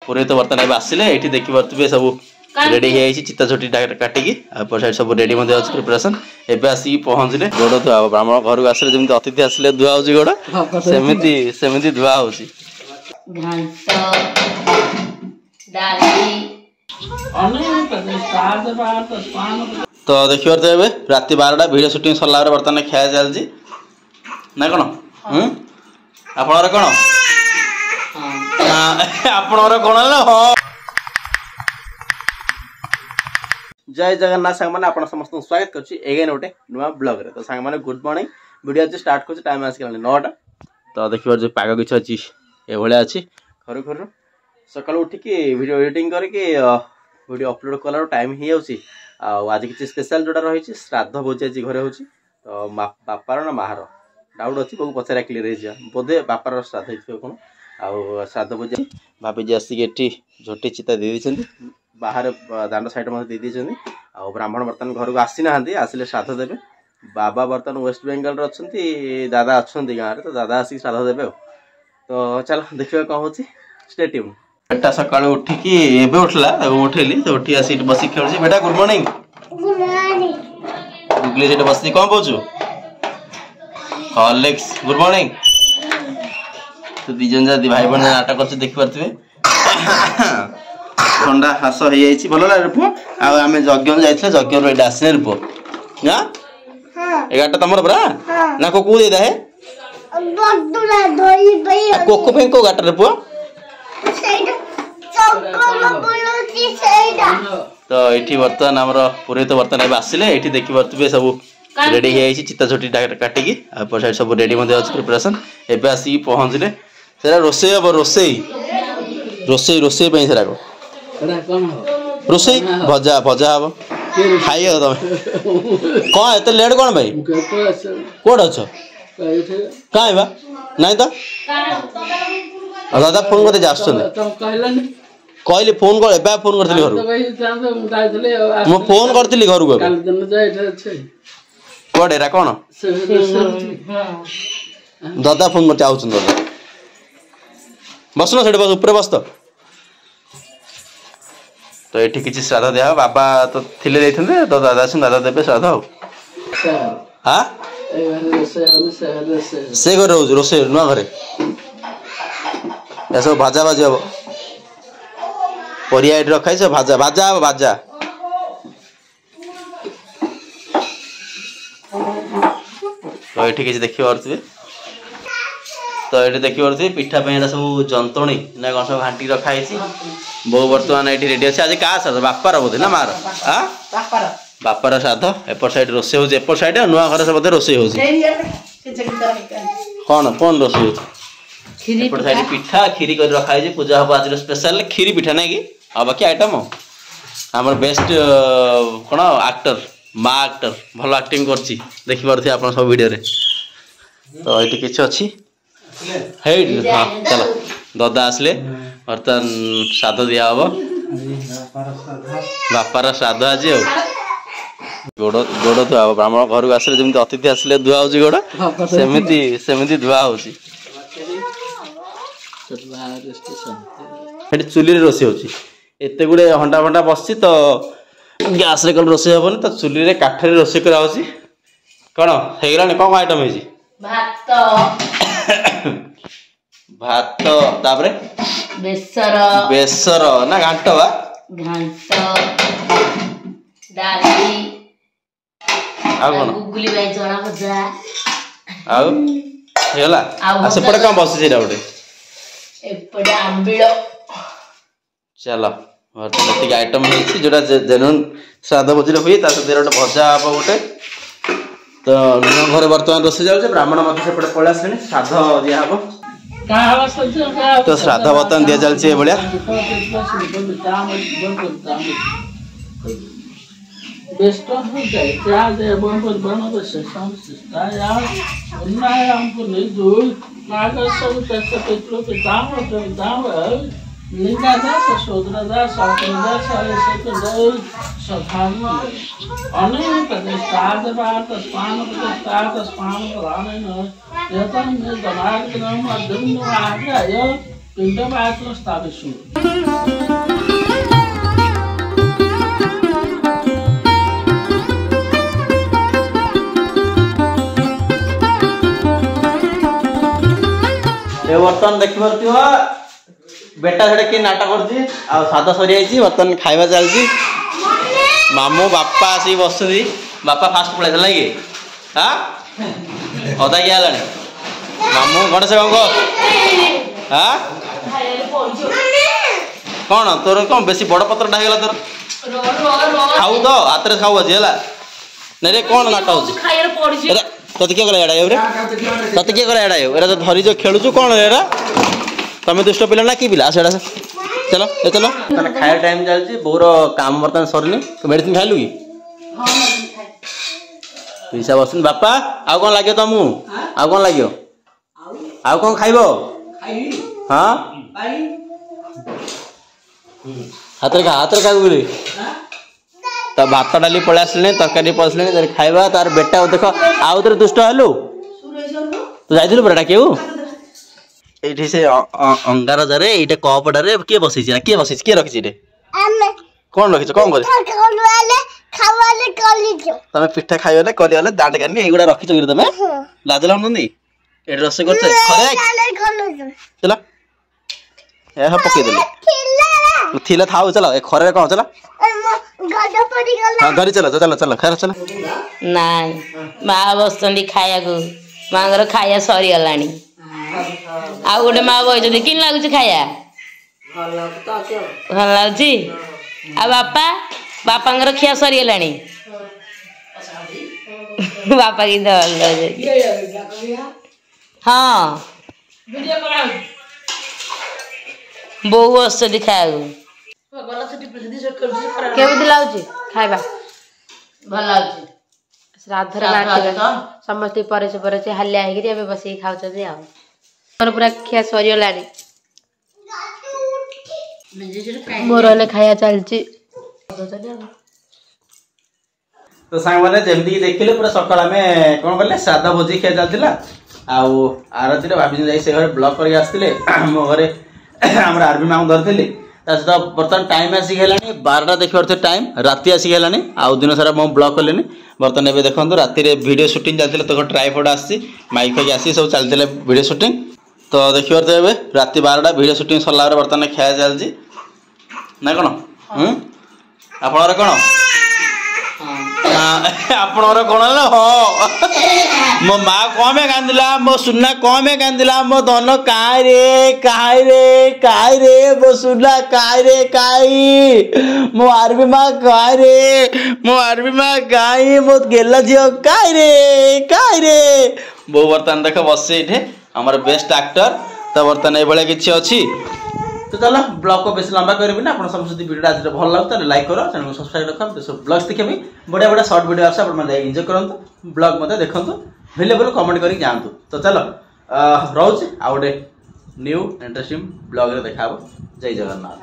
पुरोहित बर्तन आसिले ये देखिपे सब रेडी हो चिता छोटी काटिकी साइड सब रेडी अच्छे प्रिपरेसन एवं आसिक पहुँचले गोड़ धुआ ब्राह्मण घर को आसिले जमी अतिथि आसिले धुआ हो गोड़ सेमती धुआ हो तो देखिए तो ये राति 12टा वीडियो शूटिंग सरला बर्तमान खाया चलती ना कौन आपणर कौन आपणर कौन हाँ जय जगन्नाथ सांग मैंने आप समस्त स्वागत करें गोटे नुआ ब्लॉग रे तो सांग मैंने गुड मॉर्निंग वीडियो आज स्टार्ट कर टाइम आसिक 9टा तो देखिए जो पाग किसी अच्छी ये अच्छी घर घर सकाल उठिकी वीडियो एडिटिंग करके वीडियो अपलोड कलार टाइम ही आज किसी स्पेशल जोटा रही श्राद्ध भोजी आज घरे हो तो बापार ना मार डाउट अच्छी बहुत पचारा क्लीयर हो बोधे बापार श्राद्ध कौन आउ श्राद्ध भोजी भाभी आसिक झोटी चिता दे बाहर दांड साइड दे देते आ ब्राह्मण बर्तमान घर को आसी ना आसिले श्राद्ध देवे बाबा बर्तमान वेस्ट बेंगल अच्छा दादा अच्छा गाँव तो दादा आसिक श्राद्ध देवे तो चल देखिए कौन हो स्टे ट्यून बेटा सकाल उठिकी एबे उठला उठेली तो उठी आसी बस खेलुची बेटा गुड मॉर्निंग गुगली जेट बस कौन बोचु हॉर्लिक्स गुड मॉर्निंग तो दिजन जा भाई बहन नाटक कर देखि परथिबे ठंडा हास हो जाइछि भलो रे पुओ आ हमें यज्ञ जाइछले यज्ञ रो एडा आसने रे पुओ ना हां एगाटा तमर बरा ना को दे दा है बडुला धोई बई कोको पे को गाटा रे पुओ तो ये बर्तमान आम पुरोहित बर्तमान आसिले ये देखिपे सब रेडी हो चिता छोटी काटिकी साइड सब रेडी अच्छे प्रिपरेसन एवं आसिक पहुँचले से रोसे हम रोसे रोसे रोसे भजा भजा हम खाई तुम कौन एत लेट कौन भाई कौट अच्छ कहीं बा ना तो दादा फोन करते कहली फोन कर फोन करी घर मु फोन करी घर को कड़े कौन दादा फोन कर दादा बस ना बस ऊपर बस तो ये किसी श्राद्ध दिया बाबा तो थिले तो दादा से दादा देवे श्राद्ध हाँ से घर रोज रोसे नुआ घरे सब भाजा भाजी हम परिया रखाई सब भाजा भाजा हम भाजा तो ये किसी देखी पारे तो ये देखी पारे पिठा सब जंतणी ना कौन सब घाटी रखाई बो बर्तमान ये रेडी अच्छे आज क्या श्राद्ध बापार बोधे ना मार बापार श्राद्ध एपट साइड रोसे हो एपट साइड नुआ घर से बोधे रोसे हो कौन कौन रोसे हो एपट साइड पिठा खीरी कर रखाई पूजा हम आज स्पेशल खीरी पिठा ना कि आ बाकी आइटम आम बेस्ट कौन एक्टर माँ एक्टर भल एक्टिंग करछि देखि पारे आप सब वीडियो रे तो ये किसी अच्छी हाँ चलो दादा आसले बर्तमान श्राद्ध दिया हम बापार श्राद्ध आज गोड़ गोड़ धुआ ब्राह्मण घर को आसिले जमी अतिथि आसिले धुआ हो गोड़ सेमती धुआ हो चुली रोसे होते गुड़े हंडा फंडा बस तो गैस रे कल रोसे हेनी तो चुली रे काठरे रोसे करा कौन हो गलानी कौन आइटम है भात तापरे बेसर बेसर ना घांट बा घांट डाली आ कोन गुगली बाई जणा भजा आउ हेला आ सेपटे कौन बस सेटा उठे एपटे आंबिलो चलो और आइटम है जोटा जेनुन श्राद्ध भोजी हुए गोटे भजा हम गोटे तो घर बर्तमान रोसे जाऊे ब्राह्मण सेपटे पलि आसे श्राद्ध दिया तो श्राद्ध बर्तमान दि चलती भाया लिंगा दास शोधरा दास दास अनेक स्टार्ट बात स्पान स्टार्ट स्पान प्राण यतन में दमाग में मध्यम आ गया 3ଟା ବାହାଘର ସ୍ଥାପିତ ଶୁଣ ए बर्तन देखि परथियो बेटा सेटा के नाटक करछि आ सादा सरी आइछि बर्तन खाइबा चलछि मामू बापा आसी बसुदी बापा फास्ट पळे थला कि हां अदा के आलानी मामू गणेश गंगो हां कौन तोर कौन बेसी बड़ पत्र ढागला तोर खाऊ तो आतरे खाऊ अछि हला नै रे कोन नाटक होछि खाइर पड़छि तते के गला एडा रे तते के गला एडा एरा तो धरी जो खेलु छु कोन एरा तमे दुष्ट पिला ना की पिला सेडा चलो ए चलो तने खाया टाइम चलछि बोर काम बर्तन सरनी तो मेडिसिन खाइलु की हां मेडिसिन खाइ पैसा बसन बापा आ कोन लागियो तमु आ कोन लागियो आ कोन खाइबो ଖାଇ हां ଖାଇ हातर का गुली तो भात डाली पळे आसले तरकारी पसले तर खाइबा तार बेटा देख आउ तरे दुष्ट हलु तू जाइथिलु बरडा केउ एठी से अंगार जरे एटा कपडा रे के बसिछि ना के बसिछि के रखिछि रे आमे कोन रखिछ कोन करे खावाले कलिछ तमे पिठा खाइले करियाले दांत कानी एगुडा रखिछ गिर तमे लाज लागुनी एटा रस करछ खरे चला ए ह पके देले थिला थाउ चला ए खरे कोन चला गड्डा पड़ी गला हां घरी चला चला चला खैर चला नाइ मा बसंदी खाया को मांगर खाया सरी गलानी आ गोटे मा बय जदी किन लागु छी खाया भल लागु आ बापा बापांगर खिया सरी गलानी बापा की दल हां वीडियो करा बो बसंदी खाया केମିତି ଲାଗୁଛି ଖାଇବା ଭଲ ଲାଗୁଛି ଶ୍ରାଦ୍ଧରେ ବାଣ୍ଟିବା ସମସ୍ତେ ପରେছে ପରେছে ହାଲିଆ ହେଇକିରି ଏବେ ବସିକି ଖାଉଛନ୍ତି ଆଉ ମୋର ପୁରା ଖିଆ ସରିଗଲାଣି ମୋର ହେଲେ ଖାଇବା ଚାଲିଛି तो सांग माने जेमती की देखिले पूरा सकाळ आमे कोन करले सादा भोजी खिया चलतिला आउ आरती रे भाभी जाई से घर ब्लॉक करके आस्तिले मो घरे हमरा आरबी मांग धरथिले तास बर्तन टाइम आसी गेलानी 12टा देखिवर थे टाइम राती आसी गेलानी आउ दिन सारा मो ब्लॉक करलेनी बर्तन एबे देखंतु राती रे वीडियो शूटिंग चलतिले तो ट्राइपॉड आसी माइक के आसी सब चलतिले वीडियो शूटिंग तो देखिवर थे एबे राती 12टा वीडियो शूटिंग सरला रे बर्तन खाया चलजी ना कोन आपनर कोन आपनर कोन हो मो माँ कमे कांदिला मो सुना कमे कांदिला मो धन काय रे मो सुना काय मो आरबी माँ काय रे मो गेला झियो काय रे बो बर्तन देख बस इठे हमर बेस्ट एक्टर तो बर्तन ए भले किछि अछि तो चलो ब्लॉग को बेसी लंबा करबी ना आपण समझ वीडियो आज भल लागत तो लाइक करो चैनल को सब्सक्राइब रखम तो सब ब्लॉग्स देखबी बढ़िया बढ़िया शॉर्ट वीडियो आसे आपण माने एंजॉय करंतु ब्लॉग मते देखंतु अवेलेबल कमेंट करी जानतु तो चलो रहउछ आ गोटे न्यू इंटरेस्टिंग ब्लॉग रे देखाबो जय जगन्नाथ।